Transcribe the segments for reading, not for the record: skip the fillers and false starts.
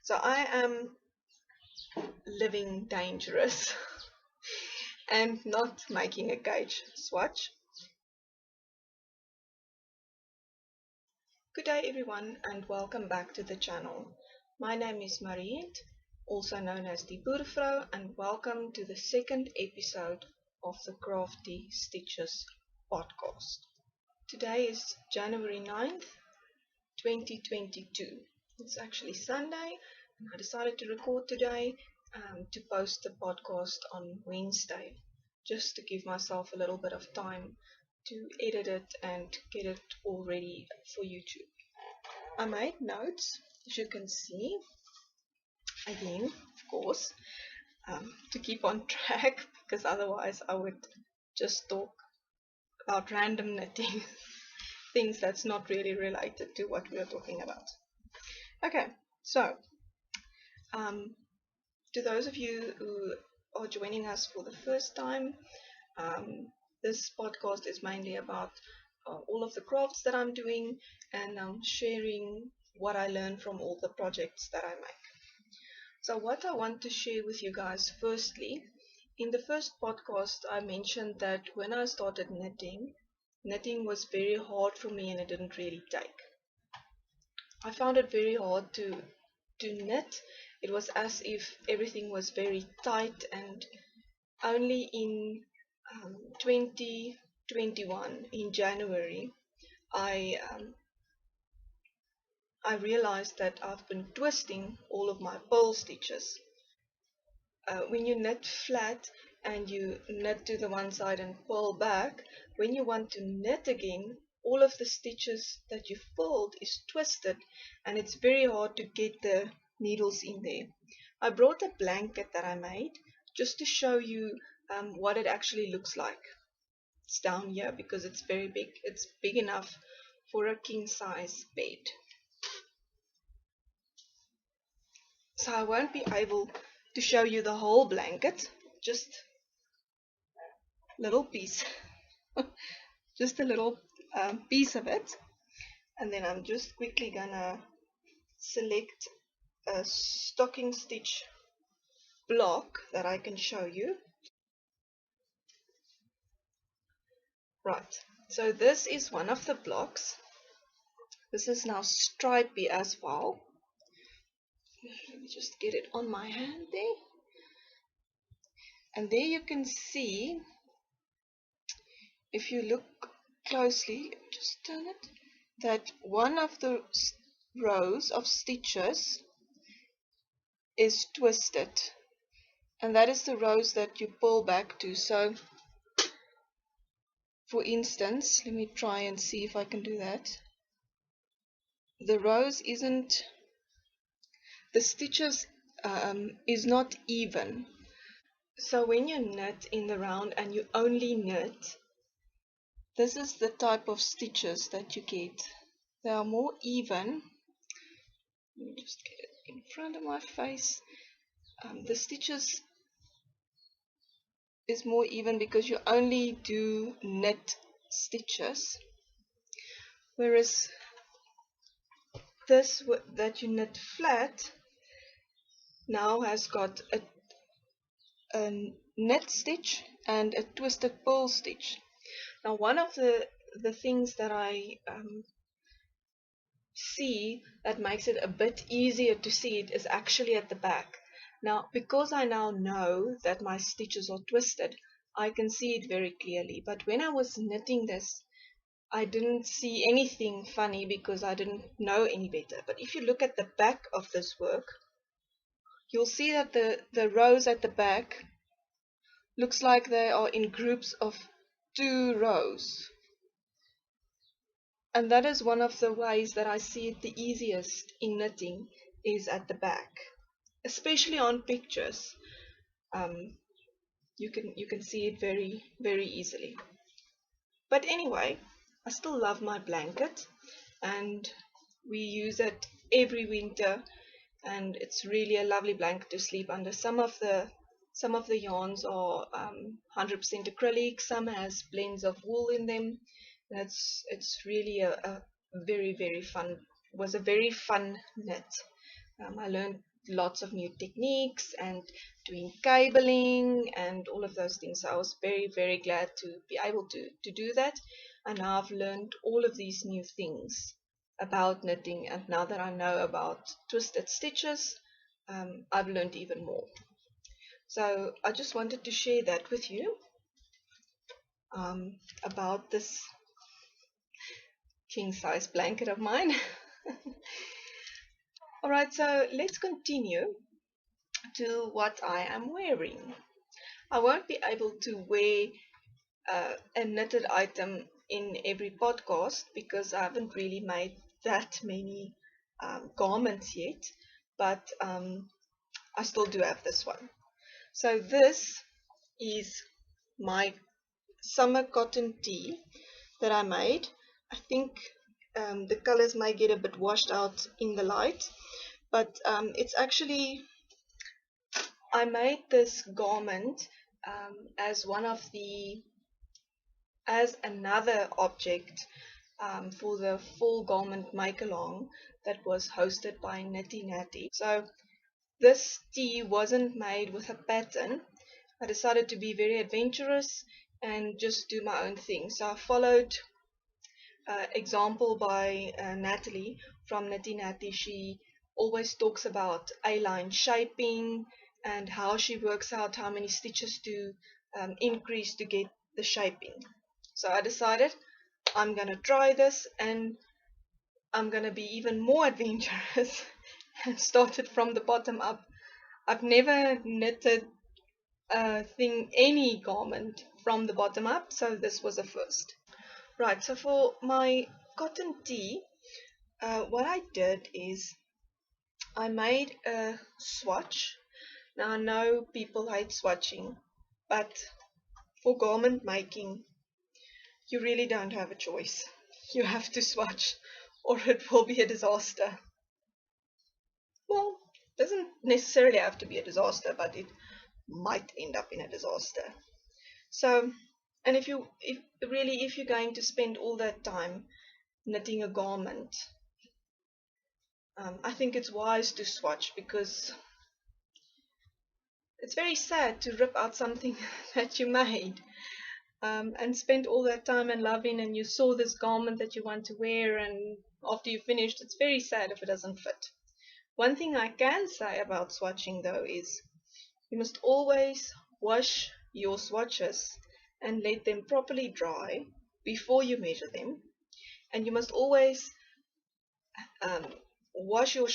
So I am living dangerous and not making a gauge swatch. Good day everyone and welcome back to the channel. My name is Mariette, also known as the Boervrou, and welcome to the second episode of the Crafty Stitches Podcast. Today is January 9th, 2022. It's actually Sunday and I decided to record today to post the podcast on Wednesday, just to give myself a little bit of time to edit it and get it all ready for YouTube. I made notes, as you can see, again, of course, to keep on track, because otherwise I would just talk about random knitting, things that's not really related to what we are talking about. Okay, so to those of you who are joining us for the first time, this podcast is mainly about all of the crafts that I'm doing and sharing what I learn from all the projects that I make. So what I want to share with you guys firstly, in the first podcast I mentioned that when I started knitting was very hard for me and it didn't really take. I found it very hard to knit. It was as if everything was very tight, and only in 2021 in January I realized that I've been twisting all of my purl stitches. When you knit flat and you knit to the one side and pull back, when you want to knit again, all of the stitches that you've pulled is twisted and it's very hard to get the needles in there. I brought a blanket that I made just to show you what it actually looks like. It's down here because it's very big. It's big enough for a king size bed. So I won't be able to show you the whole blanket, just a little piece, just a little piece of it. And then I'm just quickly gonna select a stocking stitch block that I can show you. Right, so this is one of the blocks. This is now stripy as well. Let me just get it on my hand there. And there you can see, if you look closely, just turn it, that one of the rows of stitches is twisted. And that is the rows that you pull back to. So, for instance, let me try and see if I can do that. The rows isn't, the stitches is not even. So when you knit in the round and you only knit, this is the type of stitches that you get. They are more even. Let me just get it in front of my face. The stitches is more even because you only do knit stitches, whereas this that you knit flat now has got a knit stitch and a twisted purl stitch. Now one of the things that I see that makes it a bit easier to see it is actually at the back. Now because I now know that my stitches are twisted, I can see it very clearly, but when I was knitting this I didn't see anything funny because I didn't know any better. But if you look at the back of this work, you'll see that the rows at the back looks like they are in groups of 2 rows. And that is one of the ways that I see it the easiest in knitting, is at the back, especially on pictures. You can see it very easily. But anyway, I still love my blanket and we use it every winter, and it's really a lovely blanket to sleep under. Some of the yarns are 100% acrylic, some has blends of wool in them. It's really a very fun, was a very fun knit. I learned lots of new techniques and doing cabling and all of those things. So I was very, very glad to be able to do that. And now I've learned all of these new things about knitting, and now that I know about twisted stitches, I've learned even more. So I just wanted to share that with you, about this king size blanket of mine. Alright, so let's continue to what I am wearing. I won't be able to wear a knitted item in every podcast because I haven't really made that many garments yet, but I still do have this one. So this is my summer cotton tee that I made. I think the colors may get a bit washed out in the light, but it's actually, I made this garment as another object for the fall garment make along that was hosted by Natty. So this tee wasn't made with a pattern. I decided to be very adventurous and just do my own thing. So I followed example by Natalie from Natty. She always talks about A-line shaping and how she works out how many stitches to increase to get the shaping. So I decided I'm going to try this, and I'm going to be even more adventurous and started from the bottom up. I've never knitted any garment from the bottom up, so this was a first. Right, so for my cotton tee, what I did is I made a swatch. Now I know people hate swatching, but for garment making, you really don't have a choice. You have to swatch or it will be a disaster. Well, it doesn't necessarily have to be a disaster, but it might end up in a disaster. So, and if you're going to spend all that time knitting a garment, I think it's wise to swatch, because it's very sad to rip out something that you made and spend all that time and loving, and you saw this garment that you want to wear, and after you finished, it's very sad if it doesn't fit. One thing I can say about swatching though is you must always wash your swatches and let them properly dry before you measure them, and you must always wash your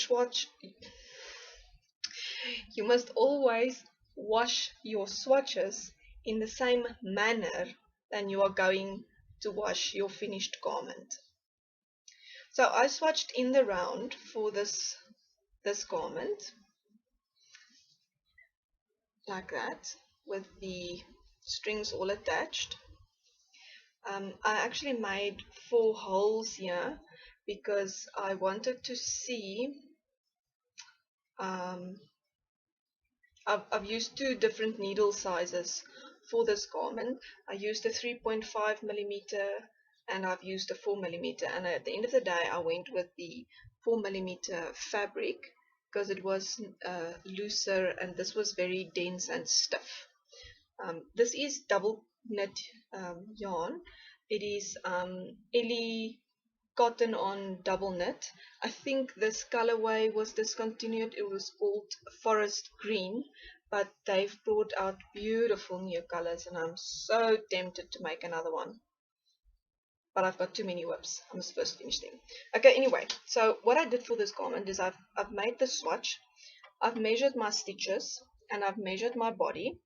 swatches in the same manner than you are going to wash your finished garment. So I swatched in the round for this garment, like that, with the strings all attached. I actually made 4 holes here because I wanted to see, I've used 2 different needle sizes for this garment. I used a 3.5 millimeter and I've used a 4 millimeter, and at the end of the day I went with the 4 millimeter fabric because it was looser, and this was very dense and stiff. This is double knit yarn. It is Ellie cotton on double knit. I think this colorway was discontinued. It was called forest green, but they've brought out beautiful new colors, and I'm so tempted to make another one, but I've got too many whips. I must first finish them. Okay, anyway, so what I did for this garment is I've made the swatch, I've measured my stitches, and I've measured my body,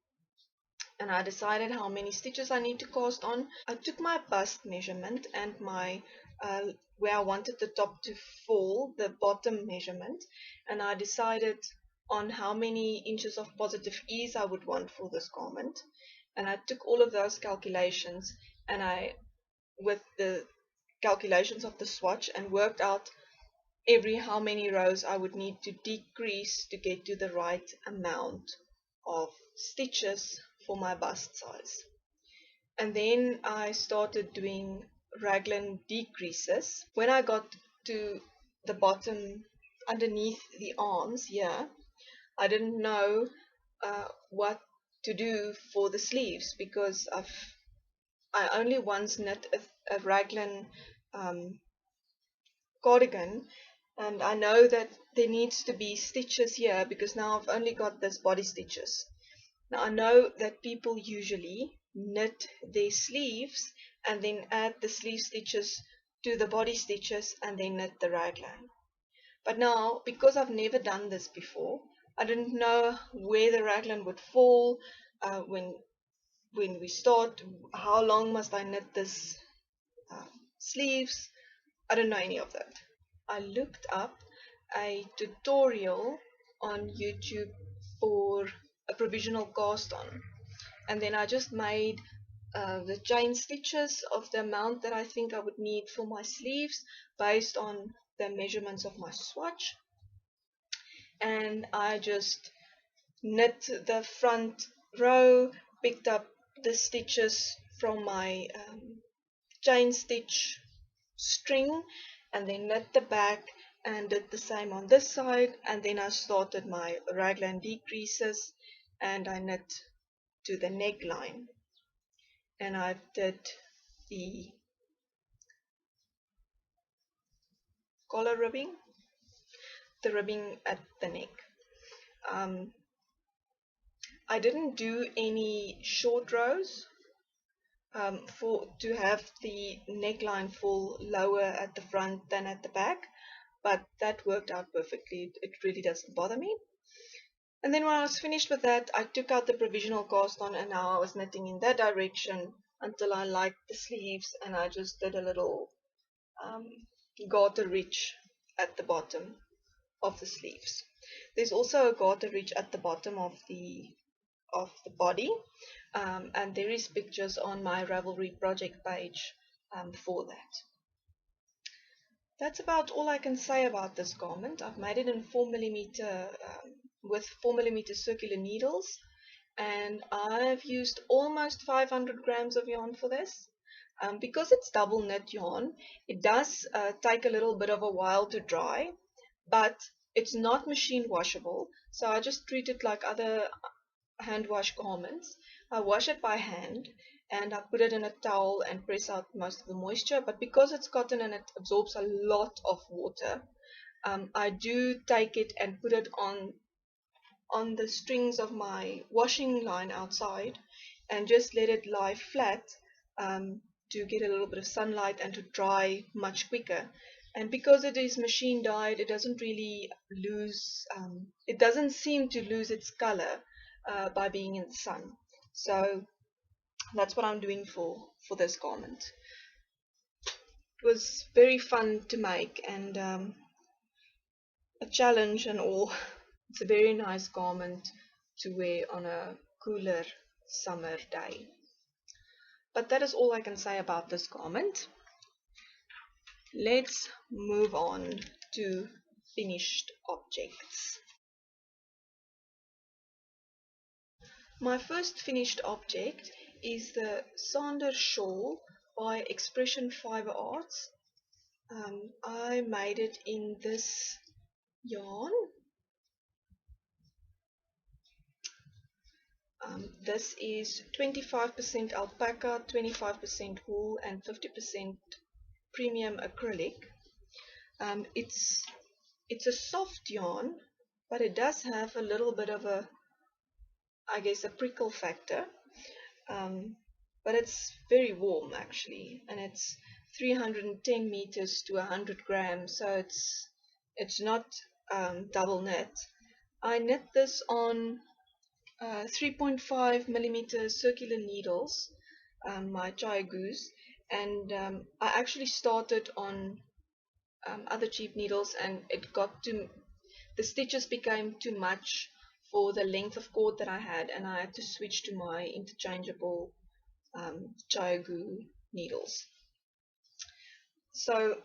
and I decided how many stitches I need to cast on. I took my bust measurement and my where I wanted the top to fall, the bottom measurement, and I decided on how many inches of positive ease I would want for this garment, and I took all of those calculations, and I, with the calculations of the swatch, and worked out every how many rows I would need to decrease to get to the right amount of stitches for my bust size. And then I started doing raglan decreases. When I got to the bottom underneath the arms here, I didn't know what to do for the sleeves, because I only once knit a raglan cardigan, and I know that there needs to be stitches here because now I've only got this body stitches. Now I know that people usually knit their sleeves and then add the sleeve stitches to the body stitches and then knit the raglan. But now, because I've never done this before, I didn't know where the raglan would fall, when we start, how long must I knit this sleeves. I don't know any of that. I looked up a tutorial on YouTube for a provisional cast on, and then I just made the chain stitches of the amount that I think I would need for my sleeves based on the measurements of my swatch, and I just knit the front row, picked up the stitches from my chain stitch string, and then knit the back and did the same on this side, and then I started my raglan decreases and I knit to the neckline, and I did the collar ribbing, the ribbing at the neck. I didn't do any short rows for to have the neckline fall lower at the front than at the back, but that worked out perfectly. It really doesn't bother me. And then when I was finished with that, I took out the provisional cast on, and now I was knitting in that direction until I liked the sleeves, and I just did a little garter ridge at the bottom of the sleeves. There's also a garter ridge at the bottom of the body, and there is pictures on my Ravelry project page for that. That's about all I can say about this garment. I've made it in 4mm with 4mm circular needles, and I've used almost 500 grams of yarn for this. Because it's double knit yarn, it does take a little bit of a while to dry, but it's not machine washable, so I just treat it like other hand wash garments. I wash it by hand and I put it in a towel and press out most of the moisture, but because it's cotton and it absorbs a lot of water, I do take it and put it on the strings of my washing line outside and just let it lie flat, to get a little bit of sunlight and to dry much quicker. And because it is machine dyed, it doesn't really lose, it doesn't seem to lose its color by being in the sun. So that's what I'm doing for this garment. It was very fun to make, and a challenge and all. It's a very nice garment to wear on a cooler summer day. But that is all I can say about this garment. Let's move on to finished objects. My first finished object is the Sonder shawl by Expression Fibre Arts. I made it in this yarn. This is 25% alpaca, 25% wool, and 50% premium acrylic. It's a soft yarn, but it does have a little bit of a, I guess, a prickle factor. But it's very warm actually, and it's 310 meters to 100 grams, so it's not double knit. I knit this on 3.5 millimeter circular needles, my Cozies, and I actually started on other cheap needles, and the stitches became too much for the length of cord that I had, and I had to switch to my interchangeable Cozies needles. So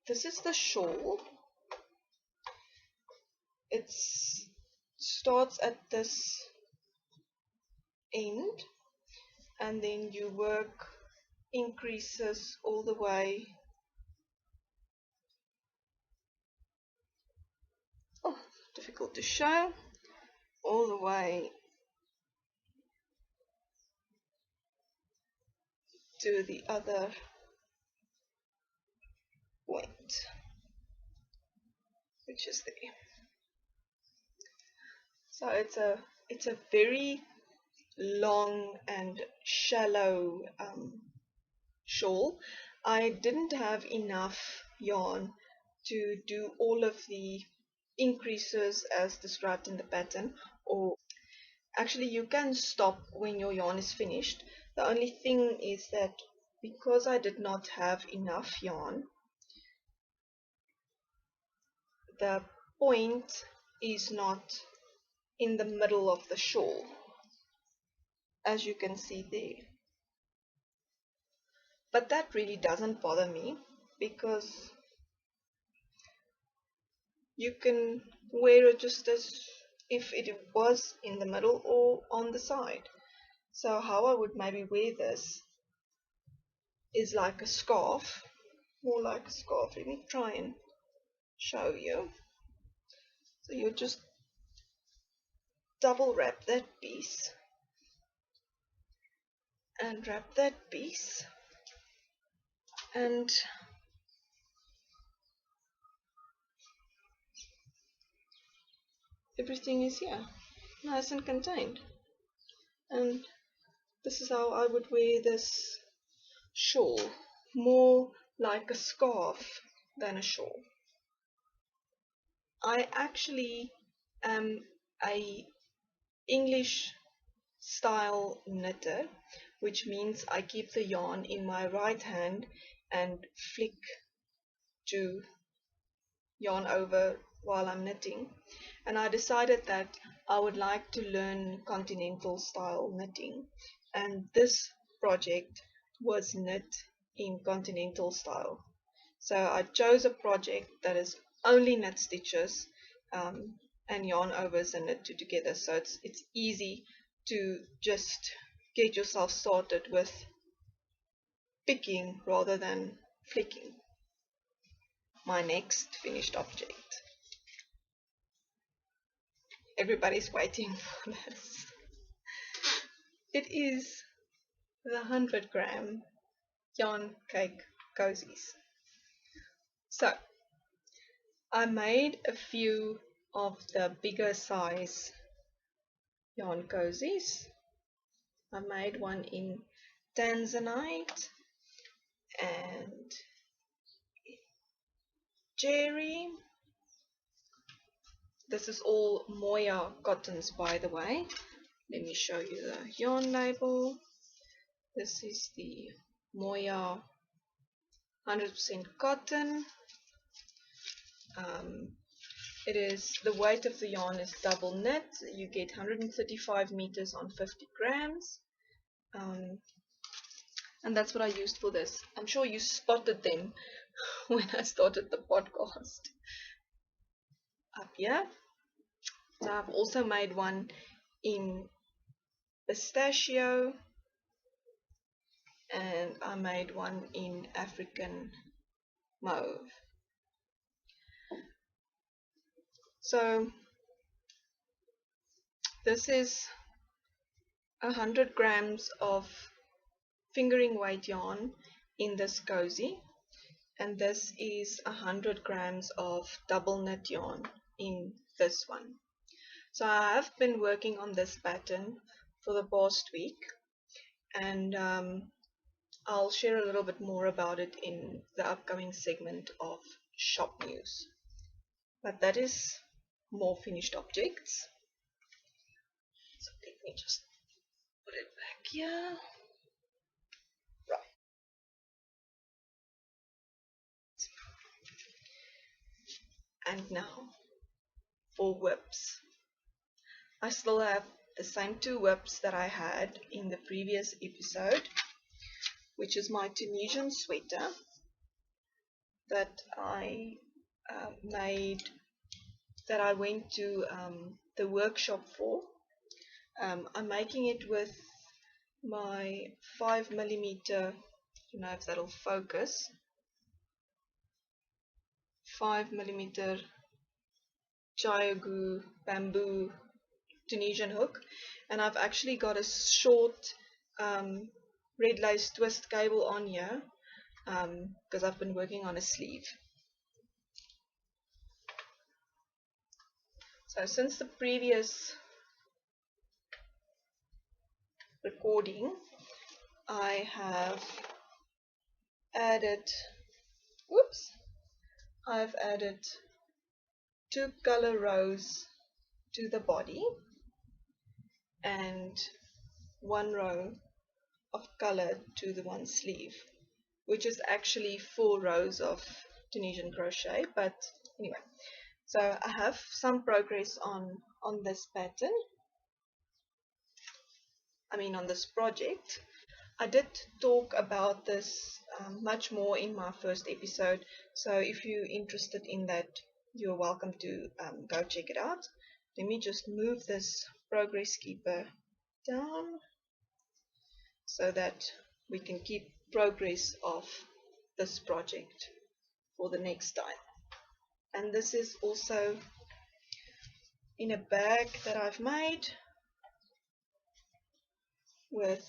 this is the shawl. It starts at this end, and then you work increases all the way. Oh, difficult to show. all the way to the other point, which is there. So it's a very long and shallow shawl. I didn't have enough yarn to do all of the increases as described in the pattern, or actually you can stop when your yarn is finished. The only thing is that because I did not have enough yarn, the point is not in the middle of the shawl, as you can see there. But that really doesn't bother me because you can wear it just as if it was in the middle or on the side. So how I would maybe wear this is like a scarf, more like a scarf. Let me try and show you. So you just double wrap that piece and wrap that piece, and everything is here, nice and contained. And this is how I would wear this shawl, more like a scarf than a shawl. I actually am a English style knitter, which means I keep the yarn in my right hand and flick to yarn over while I'm knitting. And I decided that I would like to learn continental style knitting, and this project was knit in continental style. So I chose a project that is only knit stitches and yarn overs and knit two together, so it's easy to just get yourself started with picking rather than flicking. My next finished object. Everybody's waiting for this. It is the 100-gram yarn cake cozies. So I made a few of the bigger size yarn cozies. I made one in Tanzanite and cherry. This is all Moya cottons, by the way. Let me show you the yarn label. This is the Moya 100% cotton. It is, the weight of the yarn is double knit. You get 135 meters on 50 grams. And that's what I used for this. I'm sure you spotted them when I started the podcast. Up here. So I've also made one in pistachio, and I made one in African mauve. So this is 100 grams of fingering weight yarn in this cozy, and this is 100 grams of double knit yarn in this one. So I have been working on this pattern for the past week, and I'll share a little bit more about it in the upcoming segment of shop news. But that is more finished objects. So let me just put it back here. Right. And now for whips. I still have the same two whips that I had in the previous episode, which is my Tunisian sweater that I made, that I went to the workshop for. I'm making it with my 5mm, I don't know if that'll focus, 5mm Chiagu bamboo Tunisian hook, and I've actually got a short red lace twist cable on here because I've been working on a sleeve. So since the previous recording, I have added, I've added 2 color rows to the body and 1 row of color to the one sleeve, which is actually 4 rows of Tunisian crochet. But anyway, so I have some progress on this pattern, on this project. I did talk about this much more in my first episode, so if you're interested in that, you're welcome to go check it out. Let me just move this progress keeper down so that we can keep progress of this project for the next time. And this is also in a bag that I've made with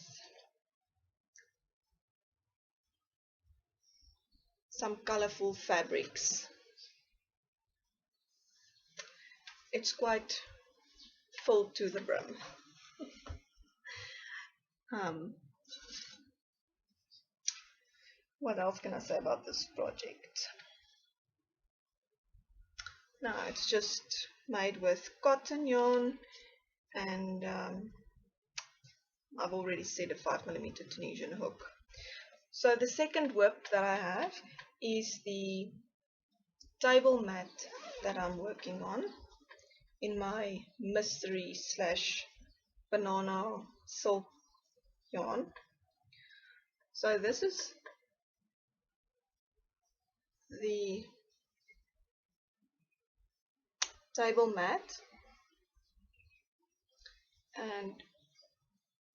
some colorful fabrics. It's quite full to the brim. What else can I say about this project? Now, it's just made with cotton yarn, and I've already said a 5mm Tunisian hook. So the second whip that I have is the table mat that I'm working on in my mystery / banana silk yarn. So this is the table mat, and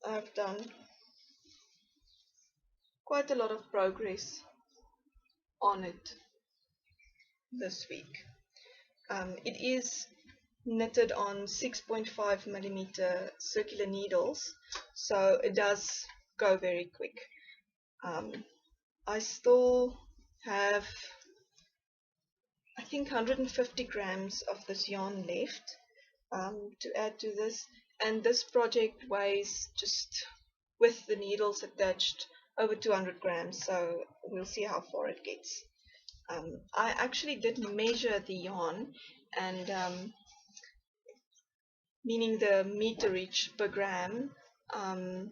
I've done quite a lot of progress on it this week. It is knitted on 6.5mm circular needles, so it does go very quick. I still have, I think, 150 grams of this yarn left to add to this, and this project weighs, just with the needles attached, over 200 grams, so we'll see how far it gets. I actually did measure the yarn, and meaning the meterage per gram, and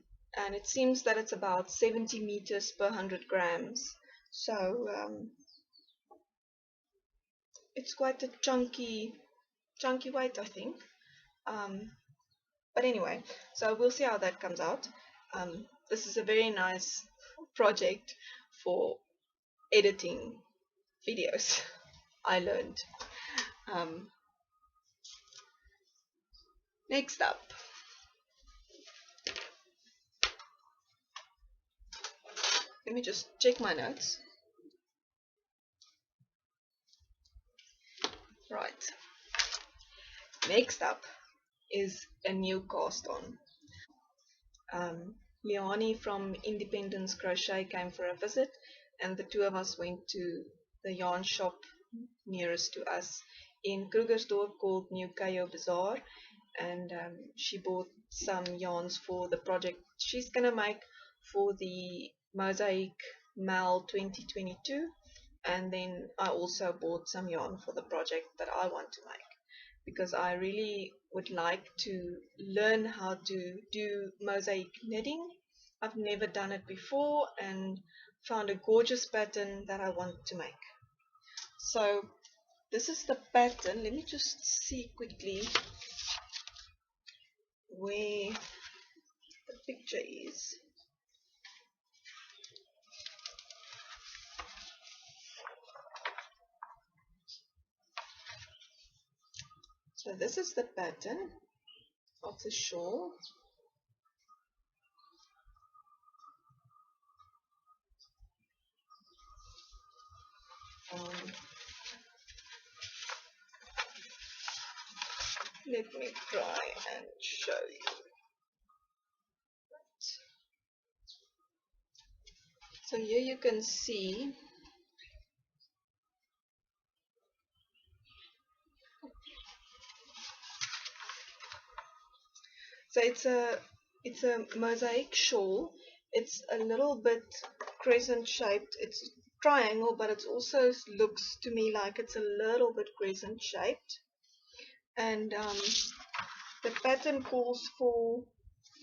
it seems that it's about 70 meters per 100 grams, so it's quite a chunky weight, I think. But anyway, so we'll see how that comes out. This is a very nice project for editing videos, I learned. Next up, let me just check my notes. Right. Next up is a new cast on. Leanie from Independence Crochet came for a visit, and the two of us went to the yarn shop nearest to us in Krugersdorp called New Kayo Bazaar, and she bought some yarns for the project she's gonna make for the Mosaic Shawl 2022, and then I also bought some yarn for the project that I want to make, because I really would like to learn how to do mosaic knitting. I've never done it before and found a gorgeous pattern that I want to make. So this is the pattern. Let me just see quickly where the picture is. So this is the pattern of the shawl. Let me try and show you. So here you can see so it's a mosaic shawl. It's a little bit crescent shaped. It's triangle, but it also looks to me like it's a little bit crescent shaped. And the pattern calls for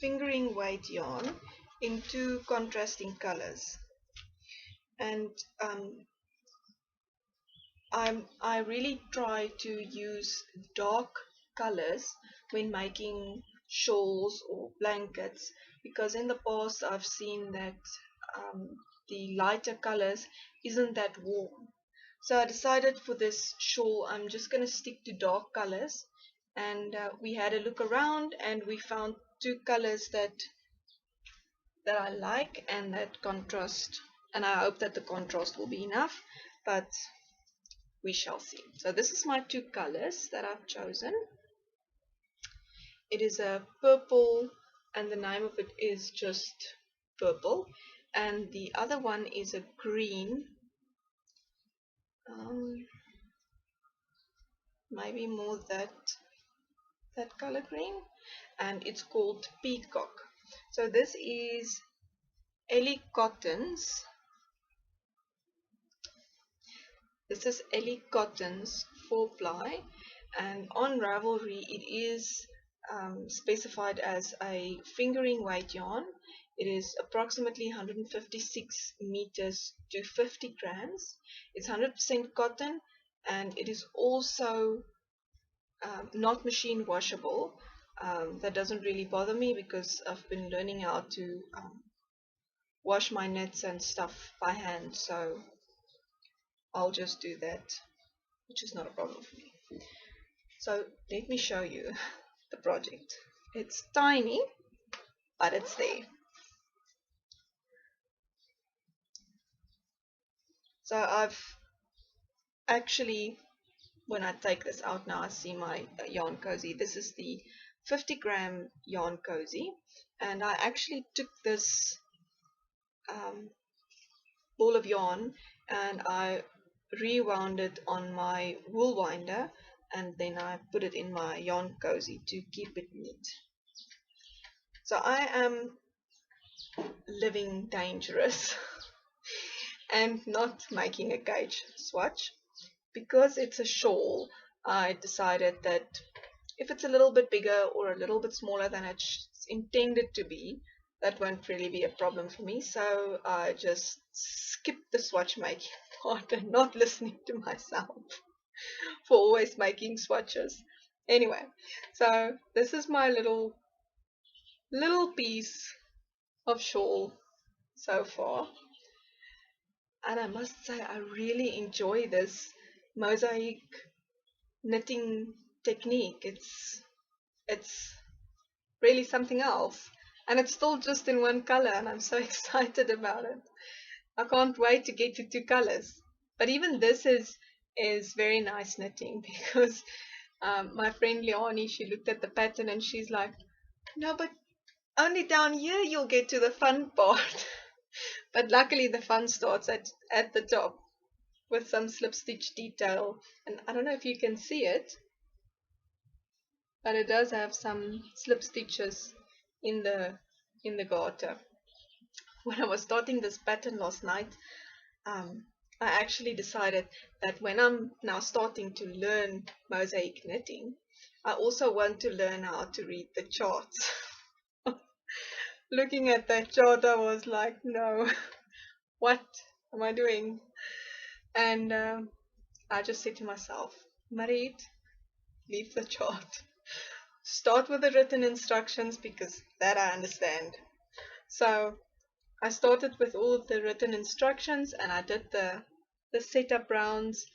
fingering weight yarn in two contrasting colors. And I really try to use dark colors when making shawls or blankets, because in the past I've seen that the lighter colors isn't that warm. So I decided for this shawl I'm just going to stick to dark colors, and we had a look around and we found two colors that I like and that contrast, and I hope that the contrast will be enough, but we shall see. So this is my two colors that I've chosen. It is a purple, and the name of it is just purple, and the other one is a green, maybe more that color green, and it's called Peacock. So this is Ellie Cotton's. This is Ellie Cotton's 4-ply, and on Ravelry it is specified as a fingering weight yarn. It is approximately 156 meters to 50 grams. It's 100% cotton, and it is also not machine washable. That doesn't really bother me because I've been learning how to wash my knits and stuff by hand, so I'll just do that, which is not a problem for me. So let me show you the project. It's tiny, but it's there. So I've actually, when I take this out now, I see my yarn cozy. This is the 50-gram yarn cozy, and I actually took this ball of yarn and I rewound it on my wool winder, and then I put it in my yarn cozy to keep it neat. So I am living dangerous and not making a gauge swatch. Because it's a shawl, I decided that if it's a little bit bigger or a little bit smaller than it's intended to be, that won't really be a problem for me. So I just skipped the swatch making part and not listening to myself for always making swatches. Anyway, so this is my little piece of shawl so far, and I must say I really enjoy this mosaic knitting technique. It's really something else, and it's still just in one color, and I'm so excited about it. I can't wait to get to two colors. But even this is very nice knitting, because my friend Leanie, she looked at the pattern and she's like, no, but only down here you'll get to the fun part. But luckily the fun starts at the top with some slip stitch detail, and I don't know if you can see it, but it does have some slip stitches in the garter. When I was starting this pattern last night, I actually decided that when I'm now starting to learn mosaic knitting, I also want to learn how to read the charts. Looking at that chart, I was like, no, what am I doing? And I just said to myself, Mariette, leave the chart. Start with the written instructions, because that I understand. So I started with all of the written instructions, and I did the setup rounds,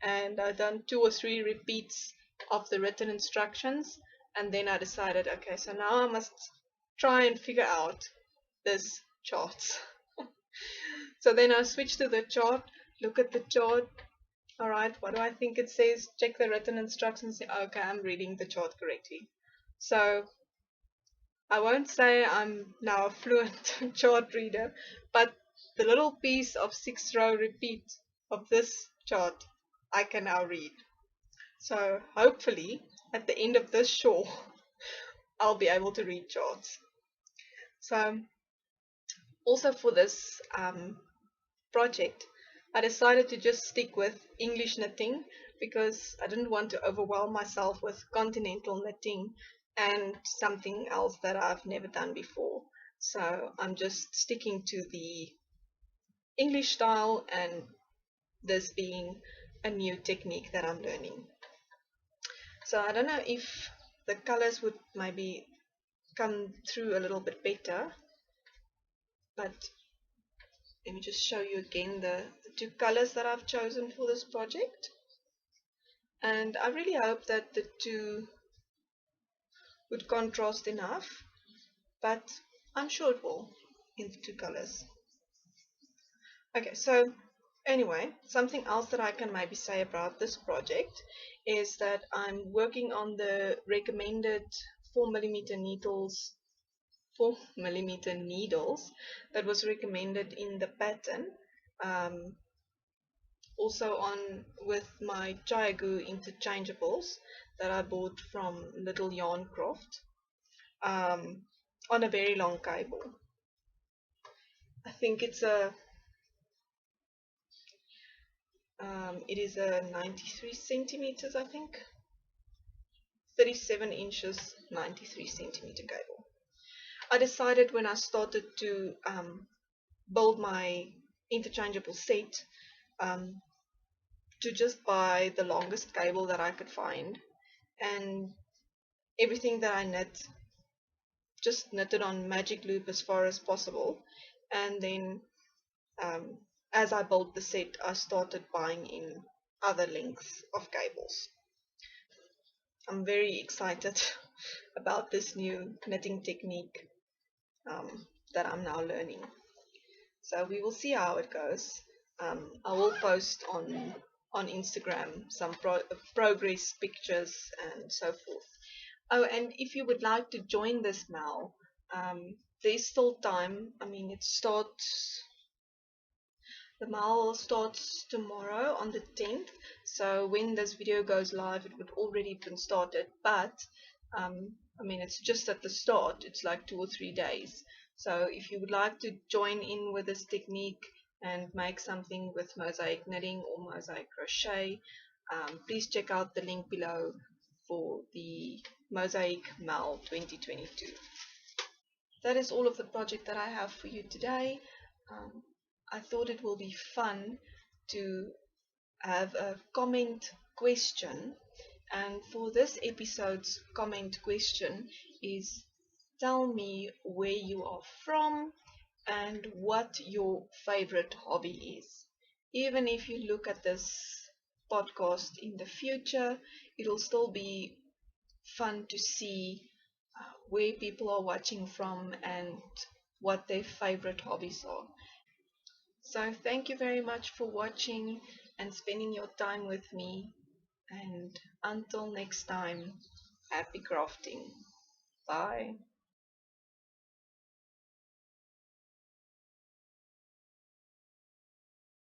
and I done 2 or 3 repeats of the written instructions, and then I decided, okay, so now I must try and figure out this charts. So then I switched to the chart, look at the chart, Alright, what do I think it says? Check the written instructions. Okay, I'm reading the chart correctly. So I won't say I'm now a fluent chart reader, but the little piece of 6-row repeat of this chart I can now read. So hopefully at the end of this shawl I'll be able to read charts. So also for this project I decided to just stick with English knitting because I didn't want to overwhelm myself with continental knitting and something else that I've never done before. So I'm just sticking to the English style, and this being a new technique that I'm learning. So I don't know if the colors would maybe come through a little bit better, but let me just show you again the two colors that I've chosen for this project. And I really hope that the two would contrast enough, but I'm sure it will in the two colors. Okay, so anyway, something else that I can maybe say about this project is that I'm working on the recommended 4mm needles 4mm needles that was recommended in the pattern. Also on with my Chiagu interchangeables that I bought from Little Yarn Croft, on a very long cable. I think it is a 93 centimeters, I think, 37 inches, 93 centimeter cable. I decided when I started to build my interchangeable set, to just buy the longest cable that I could find, and everything that I knit, just knitted on magic loop as far as possible. And then as I built the set, I started buying in other lengths of cables. I'm very excited about this new knitting technique that I'm now learning. So we will see how it goes. I will post on Instagram some progress pictures and so forth. Oh, and if you would like to join this now, there's still time. I mean, the mal starts tomorrow on the 10th. So when this video goes live, it would already been started. But I mean, it's just at the start. It's like 2 or 3 days. So if you would like to join in with this technique and make something with Mosaic Knitting or Mosaic Crochet, please check out the link below for the Mosaic Mal 2022. That is all of the project that I have for you today. I thought it will be fun to have a comment question, and for this episode's comment question is: tell me where you are from and what your favorite hobby is. Even if you look at this podcast in the future, it'll still be fun to see where people are watching from and what their favorite hobbies are. So thank you very much for watching and spending your time with me, and until next time, happy crafting. Bye.